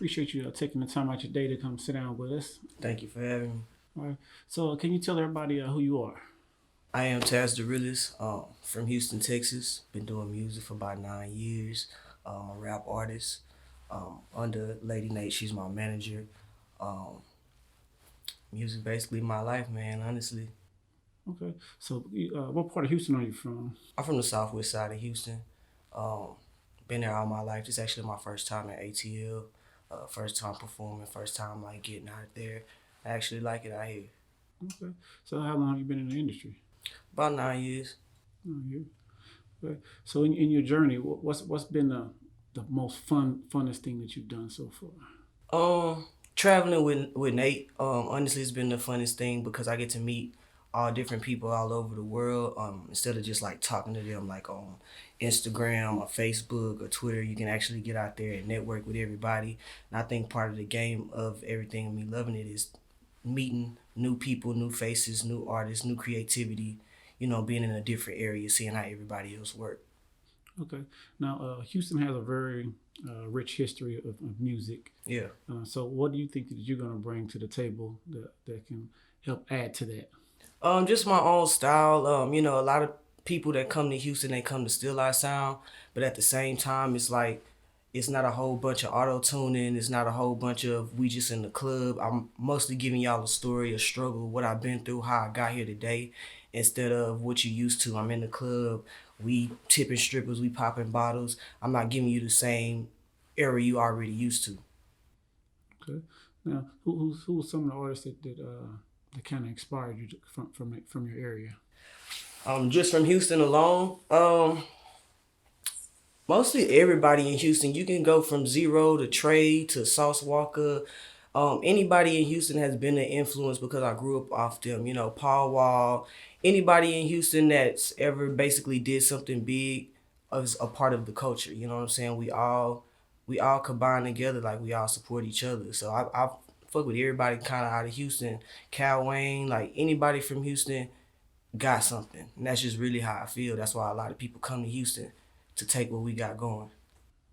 Appreciate you taking the time out your day to come sit down with us. Thank you for having me. All right. So, can you tell everybody who you are? I am Tazdarealist, from Houston, Texas. Been doing music for about 9 years. A rap artist. Under Lady Nate, she's my manager. Um, Music basically my life, man. Honestly, Okay. So, what part of Houston are you from? I'm from the southwest side of Houston. Um, Been there all my life. This is actually my first time at ATL. First time performing. First time like getting out there. I actually like it out here. Okay. So, how long have you been in the industry? About 9 years. Oh, you. Okay. So, in your journey, what's been the most funnest thing that you've done so far? Traveling with Nate, honestly, it's been the funnest thing because I get to meet all different people all over the world. Instead of just like talking to them like on Instagram or Facebook or Twitter, you can actually get out there and network with everybody. And I think part of the game of everything and me loving it is meeting new people, new faces, new artists, new creativity. Being in a different area, seeing how everybody else work. Okay. Now, Houston has a very rich history of music. Yeah. So, what do you think that you're going to bring to the table that can help add to that? Just my own style. A lot of people that come to Houston, they come to steal our sound, but at the same time, it's like it's not a whole bunch of auto tuning. It's not a whole bunch of we just in the club. I'm mostly giving y'all a story, a struggle, what I've been through, how I got here today, instead of what you used to. I'm in the club, we tipping strippers, we popping bottles. I'm not giving you the same era you already used to. Okay. Now, who's some of the artists that kind of inspired you from your area? Just from Houston alone, mostly everybody in Houston. You can go from Zero to Trey to Sauce Walker. Anybody in Houston has been an influence because I grew up off them. Paul Wall. Anybody in Houston that's ever basically did something big is a part of the culture. You know what I'm saying? We all combine together, like we all support each other. So I fuck with everybody kind of out of Houston. Cal Wayne, like anybody from Houston got something, and that's just really how I feel. That's why a lot of people come to Houston to take what we got going.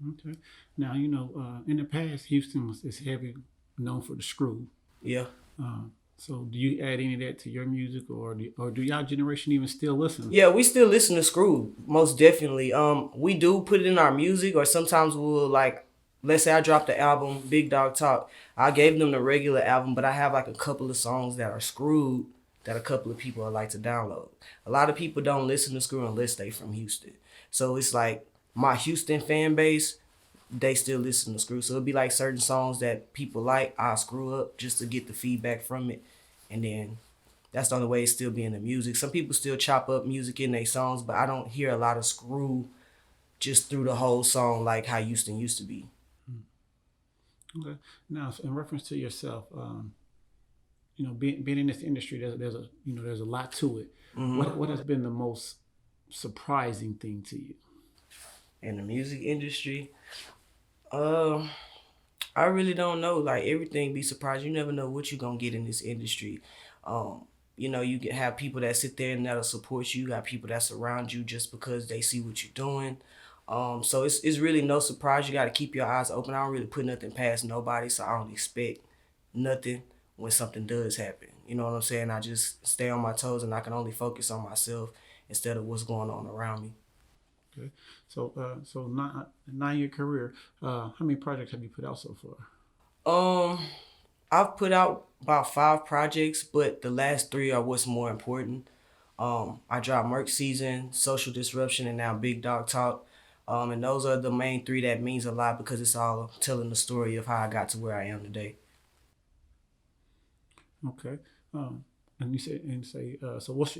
Okay. Now, in the past, Houston is heavy known for the screw. Yeah. Uh, so, do you add any of that to your music, or do y'all generation even still listen? Yeah, we still listen to Screw, most definitely. We do put it in our music, or sometimes we'll like, let's say I dropped the album Big Dog Talk. I gave them the regular album, but I have like a couple of songs that are screwed that a couple of people would like to download. A lot of people don't listen to Screw unless they from Houston. So it's like my Houston fan base, they still listen to Screw. So it'll be like certain songs that people like, I'll screw up just to get the feedback from it. And then that's the only way it's still being the music. Some people still chop up music in their songs, but I don't hear a lot of Screw just through the whole song like how Houston used to be. Okay. Now, in reference to yourself, being in this industry, there's a lot to it. What has been the most surprising thing to you? In the music industry, uh, I really don't know. Like everything be surprised. You never know what you're gonna get in this industry. You can have people that sit there and that'll support you. You got people that surround you just because they see what you're doing. So it's really no surprise. You gotta keep your eyes open. I don't really put nothing past nobody, so I don't expect nothing when something does happen. You know what I'm saying? I just stay on my toes and I can only focus on myself instead of what's going on around me. Okay. So 9 year career. How many projects have you put out so far? Um, I've put out about 5 projects, but the last 3 are what's more important. I dropped Merc Season, Social Disruption, and now Big Dog Talk. And those are the main 3 that means a lot because it's all telling the story of how I got to where I am today. Okay. And so what's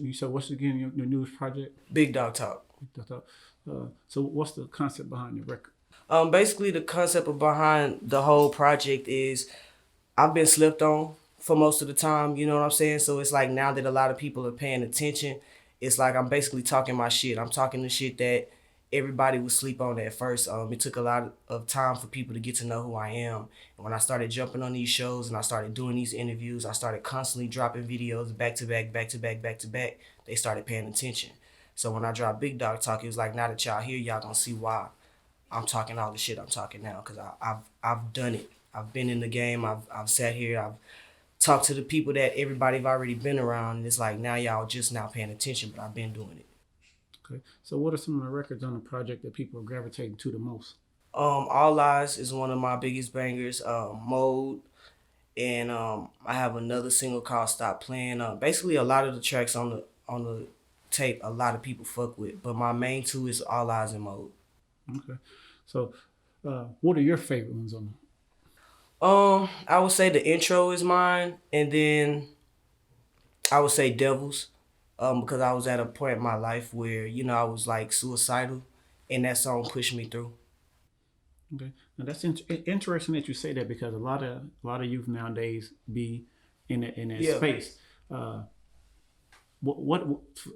again your newest project? Big Dog Talk. So what's the concept behind the record? Basically, the concept behind the whole project is I've been slept on for most of the time, you know what I'm saying? So it's like now that a lot of people are paying attention, it's like I'm basically talking my shit. I'm talking the shit that everybody would sleep on at first. It took a lot of time for people to get to know who I am. And when I started jumping on these shows and I started doing these interviews, I started constantly dropping videos back to back, back to back, back to back. They started paying attention. So when I dropped Big Dog Talk, it was like now that y'all here, y'all gonna see why I'm talking all the shit I'm talking now because I've done it. I've been in the game. I've sat here. I've talked to the people that everybody've already been around. And it's like now y'all just now paying attention, but I've been doing it. Okay. So what are some of the records on the project that people are gravitating to the most? All Lies is one of my biggest bangers. Mode, and I have another single called Stop Playing. Basically, a lot of the tracks on the tape, a lot of people fuck with, but my main two is All Eyes and Mode. Okay. So what are your favorite ones on? I would say the intro is mine, and then I would say Devils, because I was at a point in my life where I was like suicidal, and that song pushed me through. Okay. Now that's interesting that you say that because a lot of youth nowadays be in that Yeah, space. Uh, what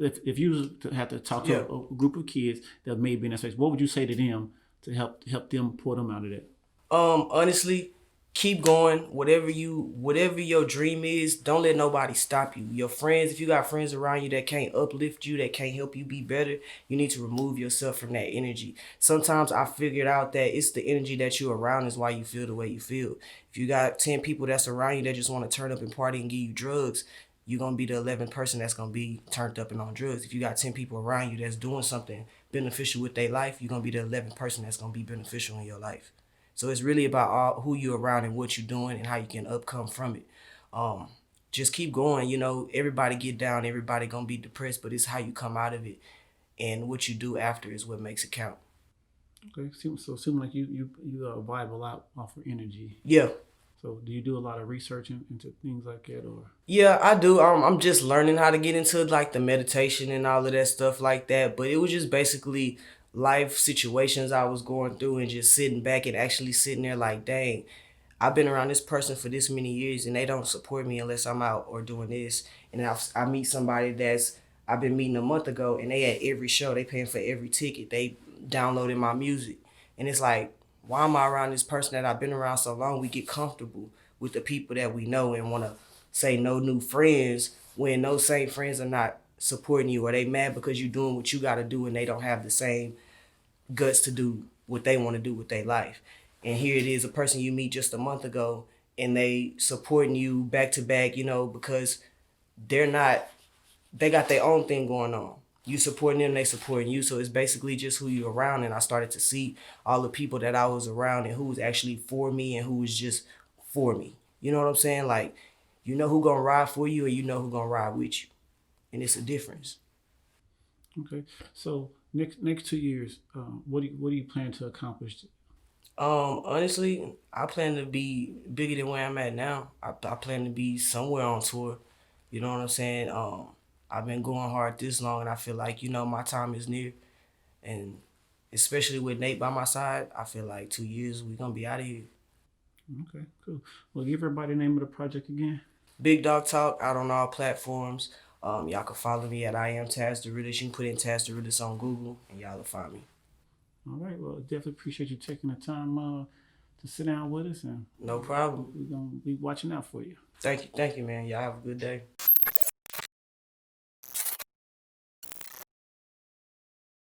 if you had to talk to yeah. a group of kids that may be in that space? What would you say to them to help them pull them out of that? Honestly, keep going. Whatever your dream is, don't let nobody stop you. Your friends, if you got friends around you that can't uplift you, that can't help you be better, you need to remove yourself from that energy. Sometimes I figured out that it's the energy that you're around is why you feel the way you feel. If you got 10 people that's around you that just want to turn up and party and give you drugs, you're gonna be the 11th person that's gonna be turned up and on drugs. If you got 10 people around you that's doing something beneficial with their life, you're gonna be the 11th person that's gonna be beneficial in your life. So it's really about who you're around and what you're doing and how you can upcome from it. Um, just keep going. Everybody get down. Everybody gonna be depressed, but it's how you come out of it and what you do after is what makes it count. Okay. So seem like you vibe a lot off of energy. Yeah, So do you do a lot of research into things like that or? yeah, I do. I'm just learning how to get into like the meditation and all of that stuff like that. But it was just basically life situations I was going through and just sitting back and actually sitting there like, dang, I've been around this person for this many years and they don't support me unless I'm out or doing this. And I meet somebody that's I've been meeting a month ago and they at every show, they paying for every ticket, they downloading my music. And it's like, why am I around this person that I've been around so long? We get comfortable with the people that we know and want to say no new friends when those same friends are not supporting you or they mad because you're doing what you got to do and they don't have the same guts to do what they want to do with their life. And here it is, a person you meet just a month ago, and they supporting you back to back, because they're not, they got their own thing going on. You supporting them, they supporting you. So it's basically just who you're around. And I started to see all the people that I was around and who was actually for me and who was just for me. You know what I'm saying? Like, you know who gonna ride for you and you know who gonna ride with you. And it's a difference. Okay. So next 2 years, what do you plan to accomplish? Honestly, I plan to be bigger than where I'm at now. I plan to be somewhere on tour. You know what I'm saying? I've been going hard this long, and I feel like my time is near, and especially with Nate by my side, I feel like 2 years we gonna be out of here. Okay, cool. Well, give everybody the name of the project again. Big Dog Talk out on all platforms. Y'all can follow me at I am Tazdarealist. You can put in Tazdarealist on Google, and y'all will find me. All right. Well, definitely appreciate you taking the time to sit down with us, and No problem. we're gonna be watching out for you. Thank you, man. Y'all have a good day.